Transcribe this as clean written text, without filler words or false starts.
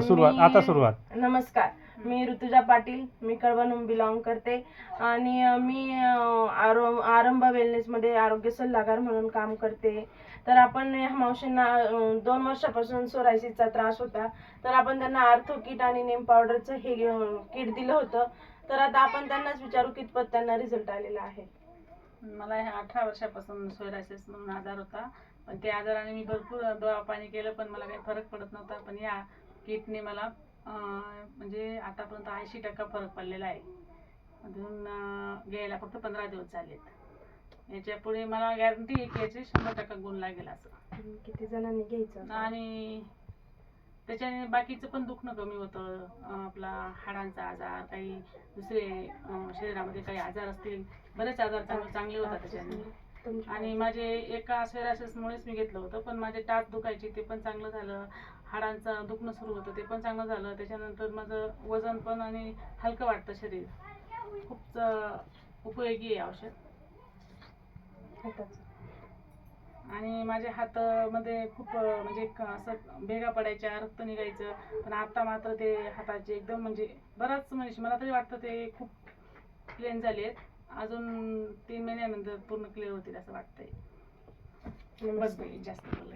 सुरुवात. नमस्कार, मी ऋतुजा पाटील, मी कळवणहून बिलॉंग करते आणि मी आरंभ वेलनेसमध्ये आरोग्य सल्लागार म्हणून काम करते. तर आपण ह्या मावशींना 2 वर्षापासून सोरायसिसचा त्रास होता, तर आपण त्यांना आर्थो किट आणि नेम पावडरचं हे किट दिलं होतं. तर आता आपण त्यांनाच विचारू कितपत त्यांना रिझल्ट आलेला आहे. मला ह्या 18 वर्षापासून सोरायसिस म्हणून आजार होता, पण त्या आजाराने मी भरपूर दवापाणी केलं, पण मला काही फरक पडत नव्हता. पण या किटने मला म्हणजे आतापर्यंत 80% फरक पडलेला आहे. अजून घ्यायला फक्त 15 दिवस झालेत. याच्या पुढे मला गॅरंटी आहे की याचे 100% गुण लागेल असं. किती जणांनी घ्यायचं आणि त्याच्याने बाकीचं पण दुखणं कमी होतं. आपला हाडांचा आजार, काही दुसरे शरीरामध्ये काही आजार असतील, बरेच आजार चांगले होतात त्याच्याने. आणि माझे एका सोरायसिसमुळेच मी घेतलं होतं, पण माझे टाच दुखायची ते पण चांगलं झालं. हाडांचं दुखणं सुरू होतं ते पण चांगलं झालं. त्याच्यानंतर माझं वजन पण आणि हलकं वाटतं शरीर. खूप उपयोगी आहे औषध. आणि माझ्या हातामध्ये खूप म्हणजे असं भेगा पडायच्या, रक्त निघायचं, पण आता मात्र ते हाताचे एकदम म्हणजे बराच म्हणजे मला तरी वाटतं ते खूप क्लीन झाले आहेत. अजून 3 महिन्यानंतर पूर्ण क्लिअर होतील असं वाटतंय. बस जास्त बोललं.